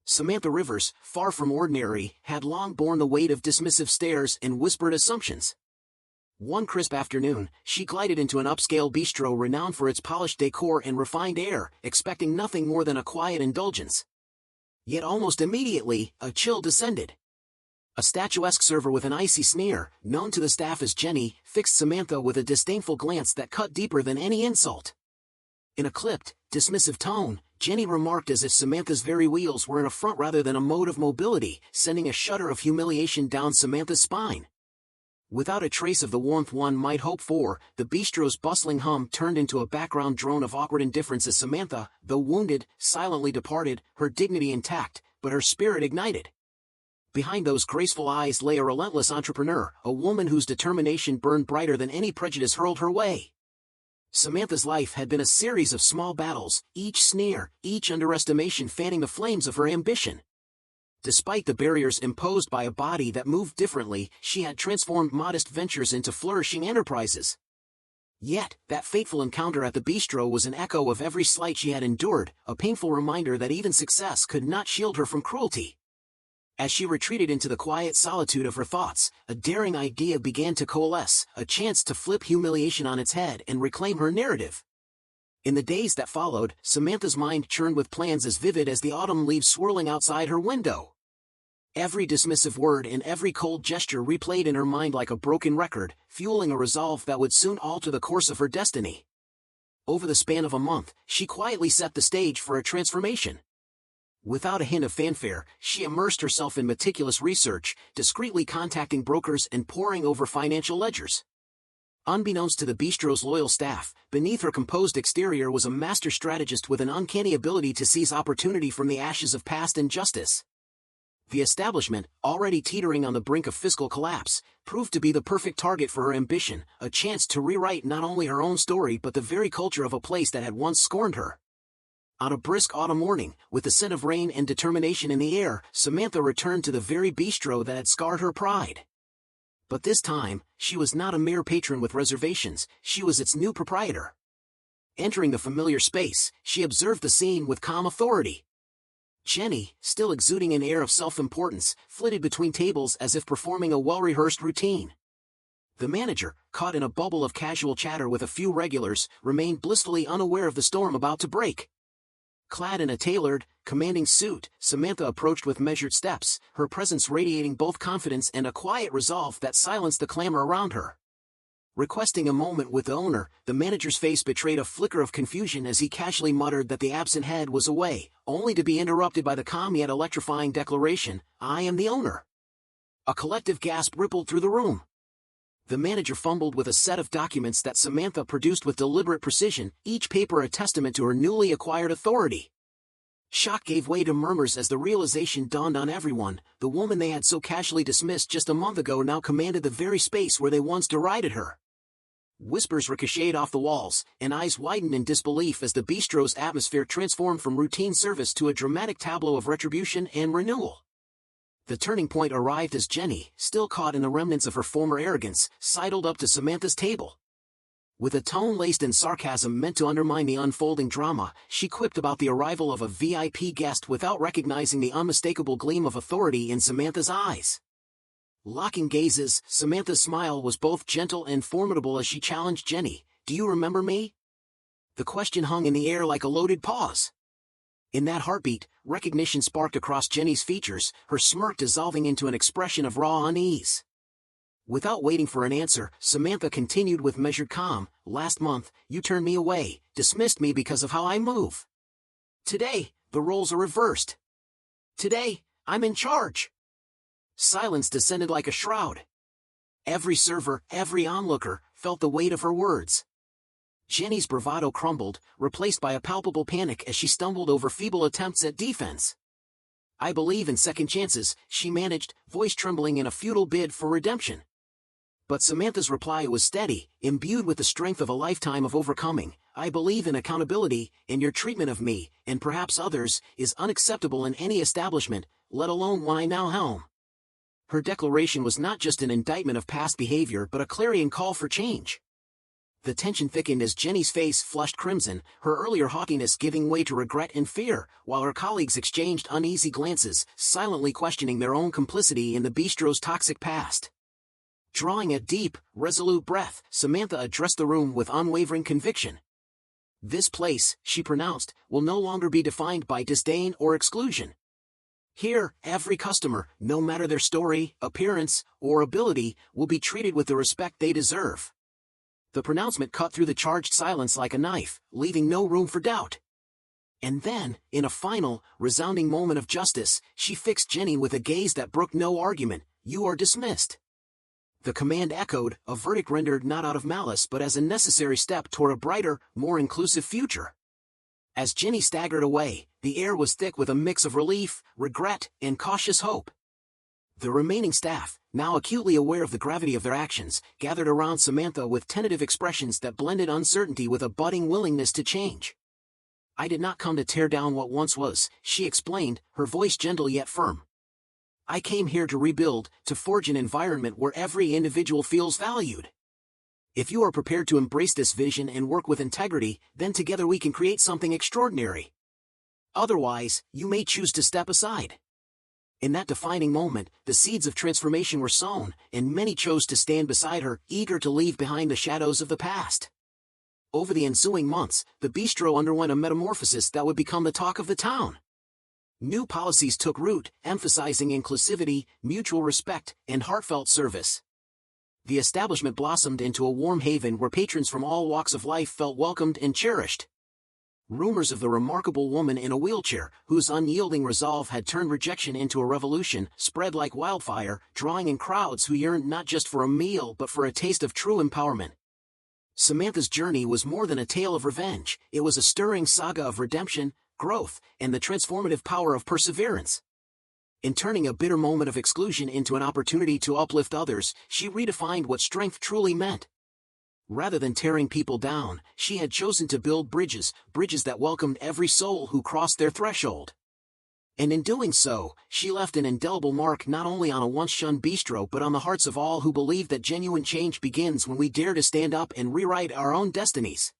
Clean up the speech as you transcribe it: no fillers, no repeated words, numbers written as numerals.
Samantha Rivers, far from ordinary, had long borne the weight of dismissive stares and whispered assumptions. One crisp afternoon, she glided into an upscale bistro renowned for its polished decor and refined air, expecting nothing more than a quiet indulgence. Yet almost immediately, a chill descended. A statuesque server with an icy sneer, known to the staff as Jenny, fixed Samantha with a disdainful glance that cut deeper than any insult. In a clipped, dismissive tone, Jenny remarked as if Samantha's very wheels were an affront rather than a mode of mobility, sending a shudder of humiliation down Samantha's spine. Without a trace of the warmth one might hope for, the bistro's bustling hum turned into a background drone of awkward indifference as Samantha, though wounded, silently departed, her dignity intact, but her spirit ignited. Behind those graceful eyes lay a relentless entrepreneur, a woman whose determination burned brighter than any prejudice hurled her way. Samantha's life had been a series of small battles, each sneer, each underestimation fanning the flames of her ambition. Despite the barriers imposed by a body that moved differently, she had transformed modest ventures into flourishing enterprises. Yet, that fateful encounter at the bistro was an echo of every slight she had endured, a painful reminder that even success could not shield her from cruelty. As she retreated into the quiet solitude of her thoughts, a daring idea began to coalesce, a chance to flip humiliation on its head and reclaim her narrative. In the days that followed, Samantha's mind churned with plans as vivid as the autumn leaves swirling outside her window. Every dismissive word and every cold gesture replayed in her mind like a broken record, fueling a resolve that would soon alter the course of her destiny. Over the span of a month, she quietly set the stage for a transformation. Without a hint of fanfare, she immersed herself in meticulous research, discreetly contacting brokers and poring over financial ledgers. Unbeknownst to the bistro's loyal staff, beneath her composed exterior was a master strategist with an uncanny ability to seize opportunity from the ashes of past injustice. The establishment, already teetering on the brink of fiscal collapse, proved to be the perfect target for her ambition, a chance to rewrite not only her own story but the very culture of a place that had once scorned her. On a brisk autumn morning, with the scent of rain and determination in the air, Samantha returned to the very bistro that had scarred her pride. But this time, she was not a mere patron with reservations, she was its new proprietor. Entering the familiar space, she observed the scene with calm authority. Jenny, still exuding an air of self-importance, flitted between tables as if performing a well-rehearsed routine. The manager, caught in a bubble of casual chatter with a few regulars, remained blissfully unaware of the storm about to break. Clad in a tailored, commanding suit, Samantha approached with measured steps, her presence radiating both confidence and a quiet resolve that silenced the clamor around her. Requesting a moment with the owner, the manager's face betrayed a flicker of confusion as he casually muttered that the absent head was away, only to be interrupted by the calm yet electrifying declaration, "I am the owner." A collective gasp rippled through the room. The manager fumbled with a set of documents that Samantha produced with deliberate precision, each paper a testament to her newly acquired authority. Shock gave way to murmurs as the realization dawned on everyone, the woman they had so casually dismissed just a month ago now commanded the very space where they once derided her. Whispers ricocheted off the walls, and eyes widened in disbelief as the bistro's atmosphere transformed from routine service to a dramatic tableau of retribution and renewal. The turning point arrived as Jenny, still caught in the remnants of her former arrogance, sidled up to Samantha's table. With a tone laced in sarcasm meant to undermine the unfolding drama, she quipped about the arrival of a VIP guest without recognizing the unmistakable gleam of authority in Samantha's eyes. Locking gazes, Samantha's smile was both gentle and formidable as she challenged Jenny, "Do you remember me?" The question hung in the air like a loaded pause. In that heartbeat, recognition sparked across Jenny's features, her smirk dissolving into an expression of raw unease. Without waiting for an answer, Samantha continued with measured calm, "Last month, you turned me away, dismissed me because of how I move. Today, the roles are reversed. Today, I'm in charge." Silence descended like a shroud. Every server, every onlooker, felt the weight of her words. Jenny's bravado crumbled, replaced by a palpable panic as she stumbled over feeble attempts at defense. "I believe in second chances," she managed, voice trembling in a futile bid for redemption. But Samantha's reply was steady, imbued with the strength of a lifetime of overcoming. "I believe in accountability, and your treatment of me, and perhaps others, is unacceptable in any establishment, let alone one I now helm." Her declaration was not just an indictment of past behavior but a clarion call for change. The tension thickened as Jenny's face flushed crimson, her earlier haughtiness giving way to regret and fear, while her colleagues exchanged uneasy glances, silently questioning their own complicity in the bistro's toxic past. Drawing a deep, resolute breath, Samantha addressed the room with unwavering conviction. "This place," she pronounced, "will no longer be defined by disdain or exclusion. Here, every customer, no matter their story, appearance, or ability, will be treated with the respect they deserve." The pronouncement cut through the charged silence like a knife, leaving no room for doubt. And then, in a final, resounding moment of justice, she fixed Jenny with a gaze that brooked no argument. "You are dismissed." The command echoed, a verdict rendered not out of malice but as a necessary step toward a brighter, more inclusive future. As Jenny staggered away, the air was thick with a mix of relief, regret, and cautious hope. The remaining staff, now acutely aware of the gravity of their actions, gathered around Samantha with tentative expressions that blended uncertainty with a budding willingness to change. "I did not come to tear down what once was," she explained, her voice gentle yet firm. "I came here to rebuild, to forge an environment where every individual feels valued. If you are prepared to embrace this vision and work with integrity, then together we can create something extraordinary. Otherwise, you may choose to step aside." In that defining moment, the seeds of transformation were sown, and many chose to stand beside her, eager to leave behind the shadows of the past. Over the ensuing months, the bistro underwent a metamorphosis that would become the talk of the town. New policies took root, emphasizing inclusivity, mutual respect, and heartfelt service. The establishment blossomed into a warm haven where patrons from all walks of life felt welcomed and cherished. Rumors of the remarkable woman in a wheelchair, whose unyielding resolve had turned rejection into a revolution, spread like wildfire, drawing in crowds who yearned not just for a meal but for a taste of true empowerment. Samantha's journey was more than a tale of revenge. It was a stirring saga of redemption, growth, and the transformative power of perseverance. In turning a bitter moment of exclusion into an opportunity to uplift others, she redefined what strength truly meant. Rather than tearing people down, she had chosen to build bridges that welcomed every soul who crossed their threshold. And in doing so, she left an indelible mark not only on a once-shunned bistro but on the hearts of all who believe that genuine change begins when we dare to stand up and rewrite our own destinies.